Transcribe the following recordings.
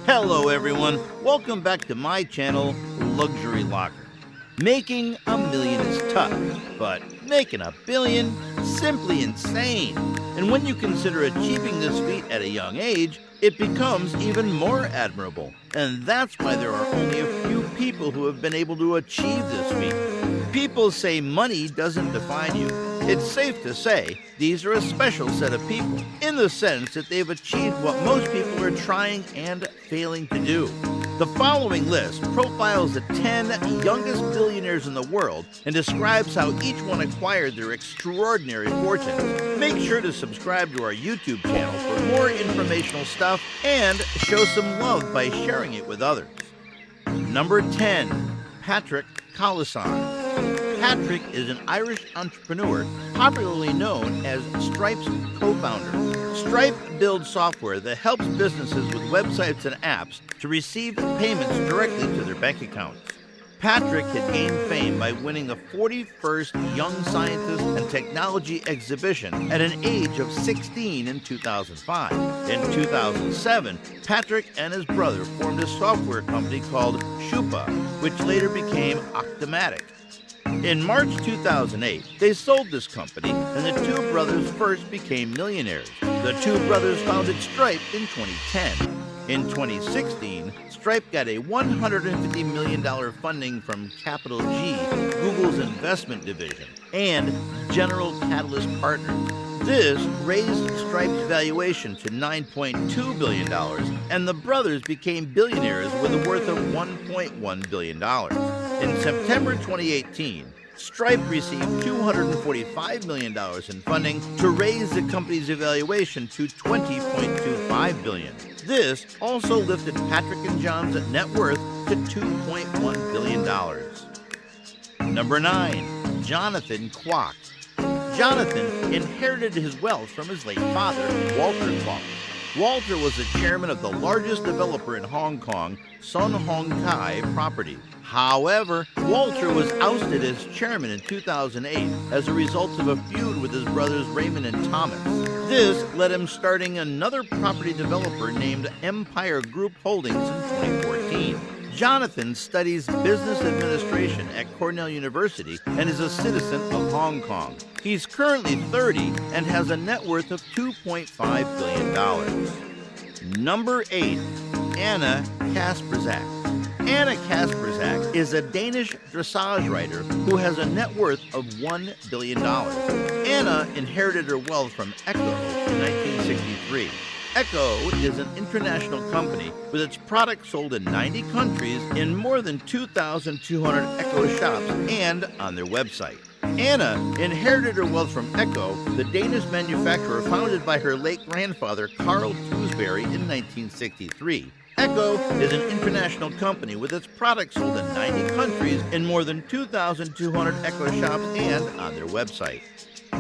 Hello everyone, welcome back to my channel, Luxury Locker. Making $1 million is tough, but making $1 billion? Simply insane. And when you consider achieving this feat at a young age, it becomes even more admirable. And that's why there are only a few people who have been able to achieve this feat. People say money doesn't define you. It's safe to say these are a special set of people, in the sense that they've achieved what most people are trying and failing to do. The following list profiles the 10 youngest billionaires in the world and describes how each one acquired their extraordinary fortunes. Make sure to subscribe to our YouTube channel for more informational stuff and show some love by sharing it with others. Number 10. Patrick Collison. Patrick is an Irish entrepreneur popularly known as Stripe's co-founder. Stripe builds software that helps businesses with websites and apps to receive payments directly to their bank accounts. Patrick had gained fame by winning the 41st Young Scientist and Technology Exhibition at an age of 16 in 2005. In 2007, Patrick and his brother formed a software company called Shupa, which later became Octomatic. In March 2008, they sold this company, and the two brothers first became millionaires. The two brothers founded Stripe in 2010. In 2016, Stripe got a $150 million funding from Capital G, Google's investment division, and General Catalyst Partners. This raised Stripe's valuation to $9.2 billion, and the brothers became billionaires with a worth of $1.1 billion. In September 2018, Stripe received $245 million in funding to raise the company's valuation to $20.25 billion. This also lifted Patrick and John's net worth to $2.1 billion. Number 9. Jonathan Quack. Jonathan inherited his wealth from his late father, Walter Quack. Walter was the chairman of the largest developer in Hong Kong, Sun Hung Kai Property. However, Walter was ousted as chairman in 2008 as a result of a feud with his brothers Raymond and Thomas. This led him starting another property developer named Empire Group Holdings in 2014. Jonathan studies business administration at Cornell University and is a citizen of Hong Kong. He's currently 30 and has a net worth of $2.5 billion. Number 8. Anna Kasperzak. Anna Kasperzak is a Danish dressage rider who has a net worth of $1 billion. Anna inherited her wealth from Echo in 1963. Echo is an international company with its products sold in 90 countries in more than 2,200 Echo shops and on their website. Anna inherited her wealth from Echo, the Danish manufacturer founded by her late grandfather Carl Dewsbury in 1963. Echo is an international company with its products sold in 90 countries in more than 2,200 Echo shops and on their website.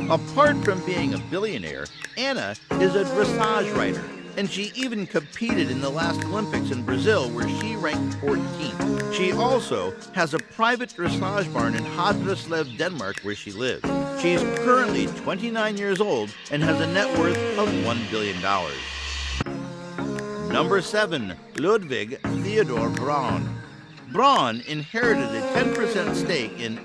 Apart from being a billionaire, Anna is a dressage rider, and she even competed in the last Olympics in Brazil where she ranked 14th. She also has a private dressage barn in Haderslev, Denmark, where she lives. She's currently 29 years old and has a net worth of $1 billion. Number 7. Ludwig Theodore Braun. Braun inherited a 10% stake in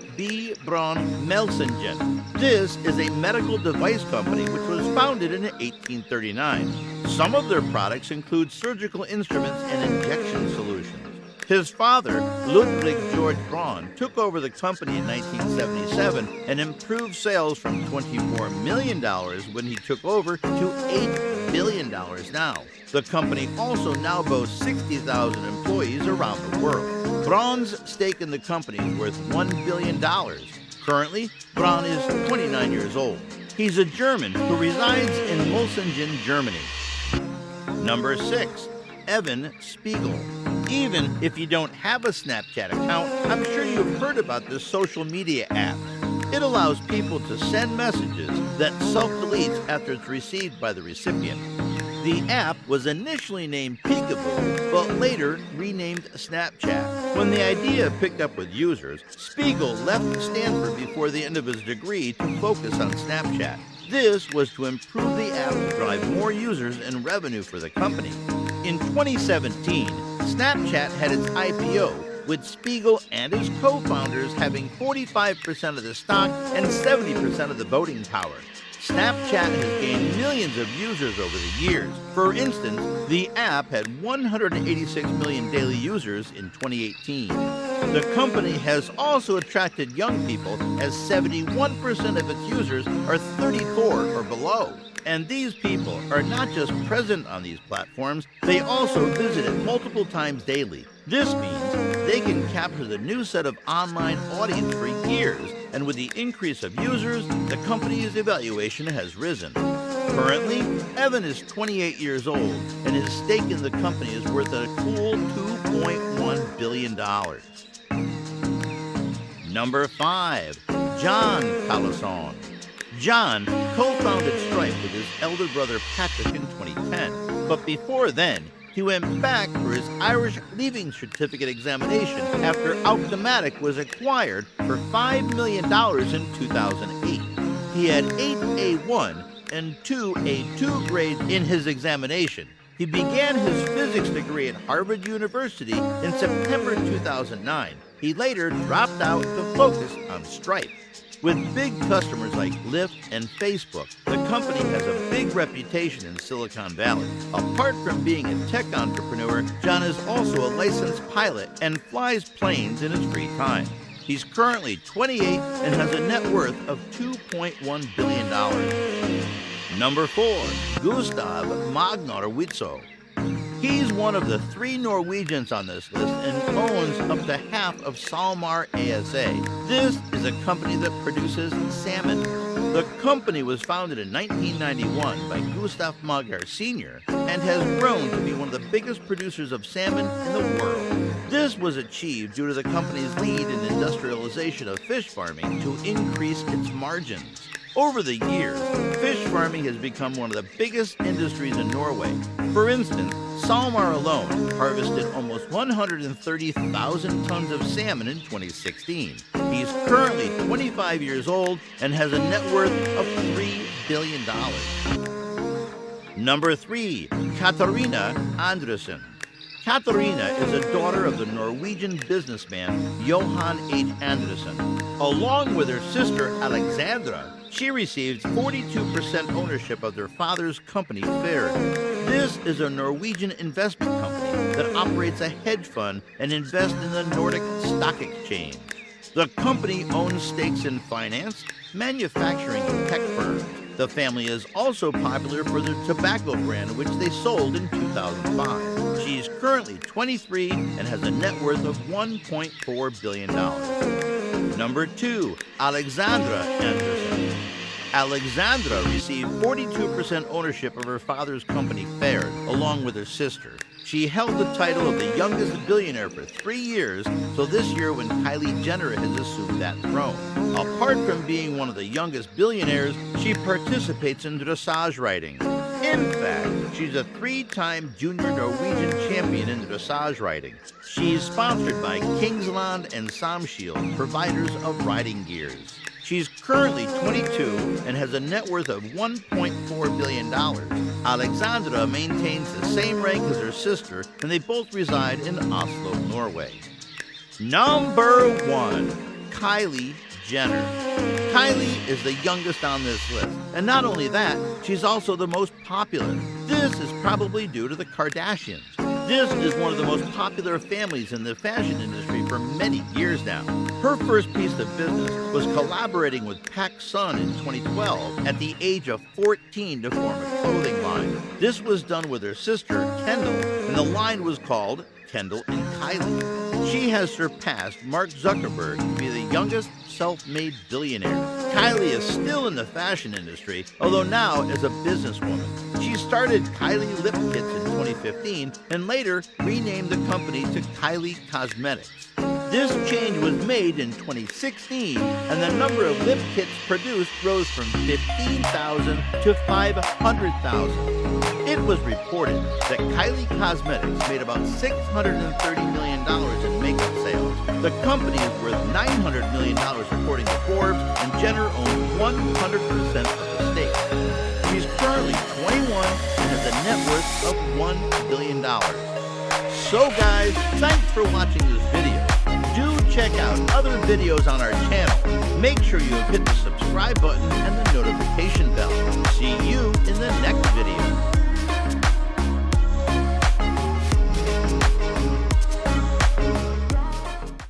Braun Melsingen. This is a medical device company which was founded in 1839. Some of their products include surgical instruments and injection solutions. His father, Ludwig George Braun, took over the company in 1977 and improved sales from $24 million when he took over to $8 billion now. The company also now boasts 60,000 employees around the world. Braun's stake in the company is worth $1 billion. Currently, Braun is 29 years old. He's a German who resides in Melsungen, Germany. Number 6. Evan Spiegel. Even if you don't have a Snapchat account, I'm sure you've heard about this social media app. It allows people to send messages that self-deletes after it's received by the recipient. The app was initially named Peekaboo, but later renamed Snapchat. When the idea picked up with users, Spiegel left Stanford before the end of his degree to focus on Snapchat. This was to improve the app to drive more users and revenue for the company. In 2017, Snapchat had its IPO, with Spiegel and his co-founders having 45% of the stock and 70% of the voting power. Snapchat has gained millions of users over the years. For instance, the app had 186 million daily users in 2018. The company has also attracted young people, as 71% of its users are 34 or below. And these people are not just present on these platforms, they also visit it multiple times daily. This means they can capture the new set of online audience for years, and with the increase of users, the company's evaluation has risen. Currently, Evan is 28 years old, and his stake in the company is worth a cool $2.1 billion. Number 5. John Palasson. John co-founded Stripe with his elder brother Patrick in 2010, but before then, he went back for his Irish Leaving Certificate examination after Automatic was acquired for $5 million in 2008. He had 8 A1 and 2 A2 grades in his examination. He began his physics degree at Harvard University in September 2009. He later dropped out to focus on Stripe. With big customers like Lyft and Facebook, the company has a big reputation in Silicon Valley. Apart from being a tech entrepreneur, John is also a licensed pilot and flies planes in his free time. He's currently 28 and has a net worth of $2.1 billion. Number 4. Gustaf Magnoritso. He's one of the 3 Norwegians on this list and owns up to half of SalMar ASA. This is a company that produces salmon. The company was founded in 1991 by Gustaf Magnoritso Sr. and has grown to be one of the biggest producers of salmon in the world. This was achieved due to the company's lead in industrialization of fish farming to increase its margins. Over the years, fish farming has become one of the biggest industries in Norway. For instance, SalMar alone harvested almost 130,000 tons of salmon in 2016. He's currently 25 years old and has a net worth of $3 billion. Number 3. Katharina Anderson. Katharina is a daughter of the Norwegian businessman Johan H. Anderson. Along with her sister Alexandra, she received 42% ownership of their father's company, Theodore. This is a Norwegian investment company that operates a hedge fund and invests in the Nordic Stock Exchange. The company owns stakes in finance, manufacturing, and tech firms. The family is also popular for their tobacco brand, which they sold in 2005. She's currently 23 and has a net worth of $1.4 billion. Number 2. Alexandra Anderson. Alexandra received 42% ownership of her father's company, Theodore, along with her sister. She held the title of the youngest billionaire for 3 years, so this year when Kylie Jenner has assumed that throne. Apart from being one of the youngest billionaires, she participates in dressage riding. In fact, she's a 3-time junior Norwegian champion in dressage riding. She's sponsored by Kingsland and Samshield, providers of riding gears. She's currently 22 and has a net worth of $1.4 billion. Alexandra maintains the same rank as her sister, and they both reside in Oslo, Norway. Number 1. Kylie Jenner. Kylie is the youngest on this list, and not only that, she's also the most popular. This is probably due to the Kardashians. This is one of the most popular families in the fashion industry for many years now. Her first piece of business was collaborating with Palasson in 2012 at the age of 14 to form a clothing line. This was done with her sister, Kendall, and the line was called Kendall and Kylie. She has surpassed Mark Zuckerberg to be the youngest self-made billionaire. Kylie is still in the fashion industry, although now as a businesswoman. She started Kylie Lip Kits in 2015 and later renamed the company to Kylie Cosmetics. This change was made in 2016, and the number of lip kits produced rose from 15,000 to 500,000. It was reported that Kylie Cosmetics made about $630 million in makeup sales The company is worth $900 million according to Forbes, and Jenner owns 100% of the stakes. She's currently 21 and has a net worth of $1 billion. So guys, thanks for watching this video. Do check out other videos on our channel. Make sure you have hit the subscribe button and the notification